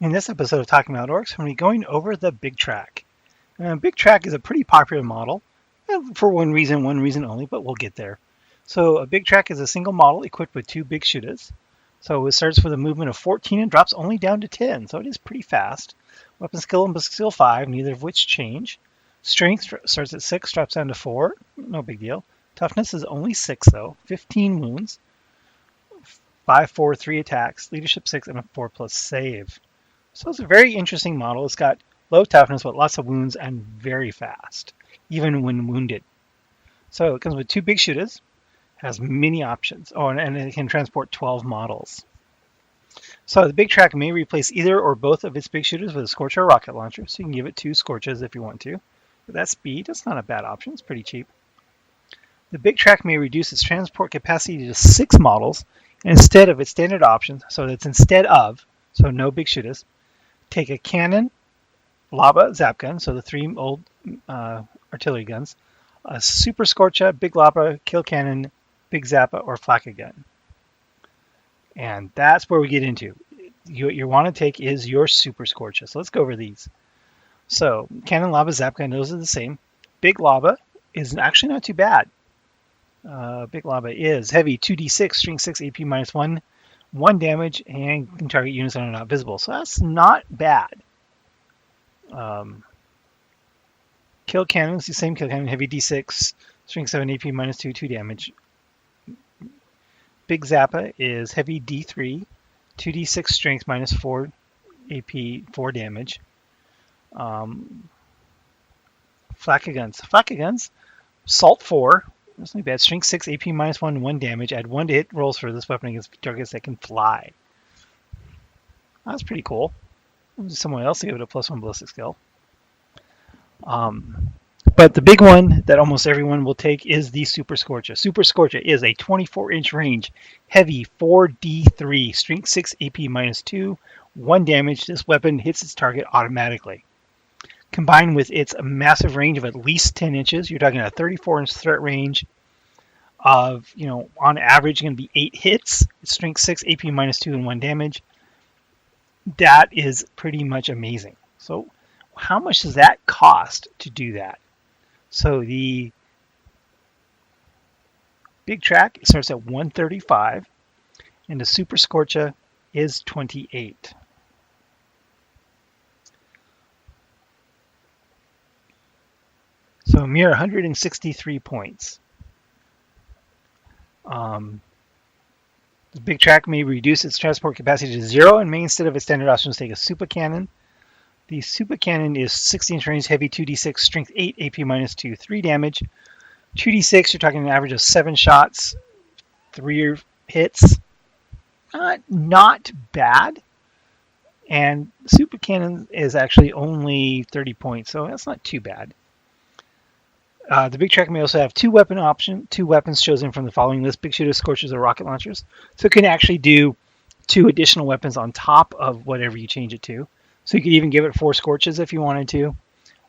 In this episode of Talking About Orks, I'm going to be going over the Big Trakk. Big Trakk is a pretty popular model for one reason only, but we'll get there. So a Big Trakk is a single model equipped with two big shooters. So it starts with a movement of 14 and drops only down to 10, so it is pretty fast. Weapon skill and skill 5, neither of which change. Strength starts at 6, drops down to 4, no big deal. Toughness is only 6 though, 15 wounds, 5, 4, 3 attacks, leadership 6, and a 4 plus save. So it's a very interesting model. It's got low toughness, but lots of wounds and very fast, even when wounded. So it comes with two big shooters, has many options. Oh, and it can transport 12 models. So the Big Trakk may replace either or both of its big shooters with a Scorcher or rocket launcher, so you can give it two Scorches if you want to. With that speed, that's not a bad option. It's pretty cheap. The Big Trakk may reduce its transport capacity to 6 models instead of its standard options, so that's instead of, so no big shooters. Take a cannon, Lava, Zap gun, so the three old artillery guns, a Super Scorcha, Big Lava, Kill Cannon, Big Zappa, or Flakka gun. And that's where we get into. What you want to take is your Super Scorcha. So let's go over these. So Cannon, Lava, Zap gun, those are the same. Big Lava is actually not too bad. Big Lava is heavy, 2d6, strength 6, AP minus 1, 1 damage, and can target units that are not visible. So that's not bad. Kill Cannon is the same Kill Cannon, heavy d6, strength 7, AP minus 2, 2 damage. Big Zappa is heavy d3, 2d6 strength minus 4 AP, 4 damage. Flakka guns, Salt 4, that's not bad, strength 6, AP minus 1, 1 damage. Add 1 to hit rolls for this weapon against targets that can fly. That's pretty cool. Someone else to give it a +1 ballistic skill. But the big one that almost everyone will take is the Super Scorcha. Super Scorcha is a 24-inch range, heavy 4d3, strength 6, AP minus 2, 1 damage. This weapon hits its target automatically. Combined with its massive range of at least 10 inches, you're talking a 34-inch threat range of, on average, going to be 8 hits. Strength 6, AP minus 2, and 1 damage. That is pretty much amazing. So how much does that cost to do that? So the Big Trakk starts at 135, and the Super Scorcha is 28. So a mere 163 points. The Big Trakk may reduce its transport capacity to 0 and may, instead of its standard options, take a Super Cannon. The Super Cannon is 16-inch range, heavy 2d6, strength 8, AP minus 2, 3 damage. 2d6, you're talking an average of 7 shots, 3 hits. Not bad. And Super Cannon is actually only 30 points, so that's not too bad. The Big Trakk may also have two weapons chosen from the following list: big shooters, scorchers, or rocket launchers. So it can actually do 2 additional weapons on top of whatever you change it to. So you could even give it 4 scorches if you wanted to,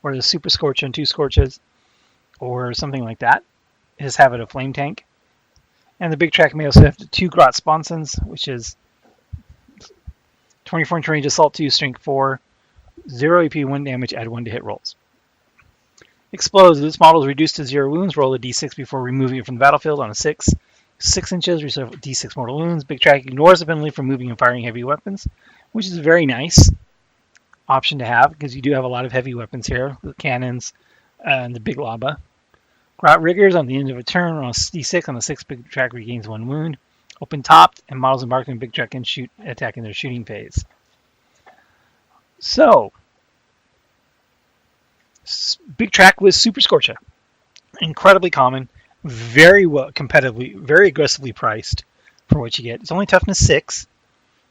or the Super Scorch and 2 scorches, or something like that. Just have it a flame tank. And the Big Trakk may also have 2 Grot Sponsons, which is 24-inch range, assault 2, strength 4, 0 AP, 1 damage, add 1 to hit rolls. Explodes. This model is reduced to 0 wounds. Roll a d6 before removing it from the battlefield on a 6. 6 inches, receive d6 mortal wounds. Big Trakk ignores the penalty for moving and firing heavy weapons, which is a very nice option to have because you do have a lot of heavy weapons here, the cannons and the Big Lava. Grot Riggers, on the end of a turn, on a d6, on the 6, Big Trakk regains 1 wound. Open topped, and models embarked on Big Trakk can attack in their shooting phase. So, Big Trakk with Super Scorcha. Incredibly common, very well competitively, very aggressively priced for what you get. It's only toughness 6,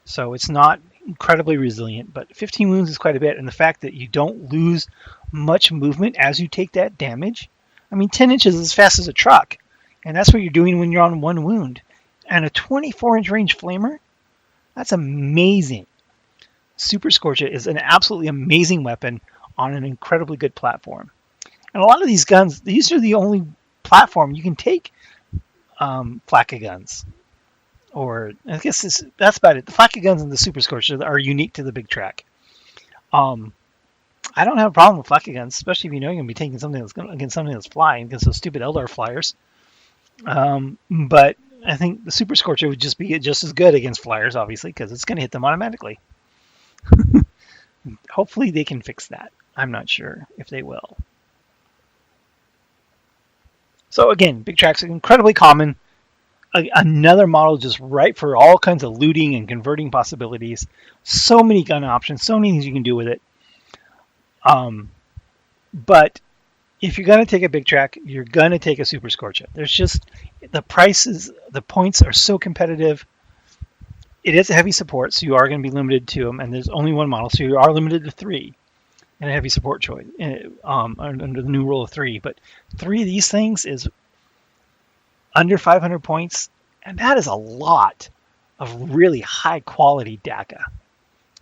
so it's not incredibly resilient, but 15 wounds is quite a bit, and the fact that you don't lose much movement as you take that damage. 10 inches is as fast as a truck, and that's what you're doing when you're on 1 wound. And a 24-inch range flamer, that's amazing. Super Scorcha is an absolutely amazing weapon on an incredibly good platform. And a lot of these guns, these are the only platform you can take Flakka guns. Or I guess that's about it. The Flakka guns and the Super Scorchers are unique to the Big Trakk. Um, I don't have a problem with flak against, especially if you know you're going to be taking something that's going against something that's flying, against those stupid Eldar flyers. But I think the Super Scorcher would just be just as good against flyers, obviously, because it's going to hit them automatically. Hopefully they can fix that. I'm not sure if they will. So again, big tracks are incredibly common. Another model just right for all kinds of looting and converting possibilities. So many gun options, so many things you can do with it. But if you're going to take a big track, you're going to take a Super Scorcher. There's just the prices, the points are so competitive. It is a heavy support, so you are going to be limited to them, and there's only one model, so you are limited to 3 and a heavy support choice under the new rule of 3. But 3 of these things is under 500 points, and that is a lot of really high quality DACA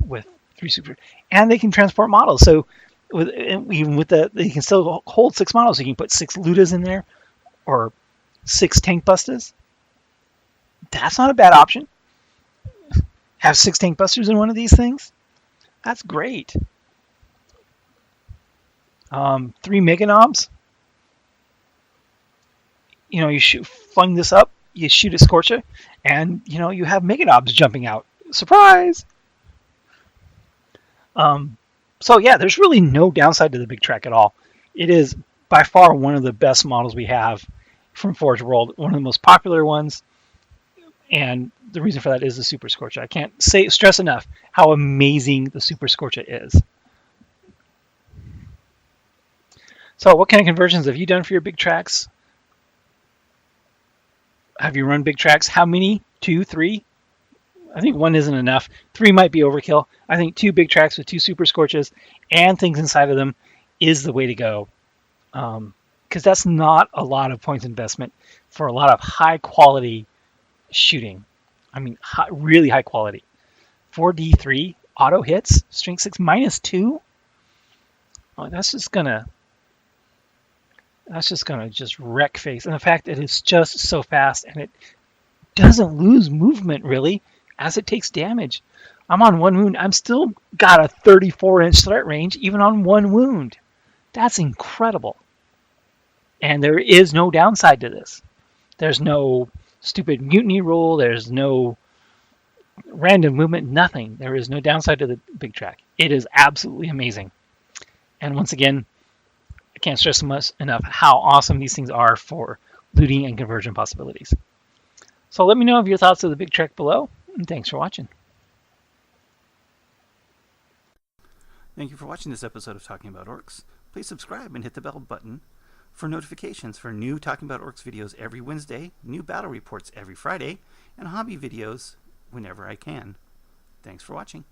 with 3 super, and they can transport models. So even with they can still hold 6 models. So you can put 6 Ludas in there or 6 Tank Busters. That's not a bad option. Have 6 Tank Busters in one of these things. That's great. 3 Mega Knobs. You fling this up, you shoot a Scorcher, and you have Mega Knobs jumping out. Surprise! So yeah, there's really no downside to the big track at all. It is by far one of the best models we have from Forge World, one of the most popular ones, and the reason for that is the Super Scorcher. I can't stress enough how amazing the Super Scorcher is. So what kind of conversions have you done for your big tracks? Have you run big tracks? How many? 2, 3? I think 1 isn't enough. 3 might be overkill. I think 2 big tracks with 2 Super Scorches and things inside of them is the way to go. Because that's not a lot of points investment for a lot of high quality shooting. I mean, really high quality. 4D3 auto hits, strength 6 -2. Oh, that's just gonna just wreck face. And the fact that it's just so fast and it doesn't lose movement really as it takes damage. I'm on 1 wound. I'm still got a 34-inch threat range even on 1 wound. That's incredible. And there is no downside to this. There's no stupid mutiny rule. There's no random movement. Nothing. There is no downside to the big track. It is absolutely amazing. And once again, I can't stress much enough how awesome these things are for looting and conversion possibilities. So let me know of your thoughts of the big track below, and thanks for watching. Thank you for watching this episode of Talking About Orks. Please subscribe and hit the bell button for notifications for new Talking About Orks videos every Wednesday, new battle reports every Friday, and hobby videos whenever I can. Thanks for watching.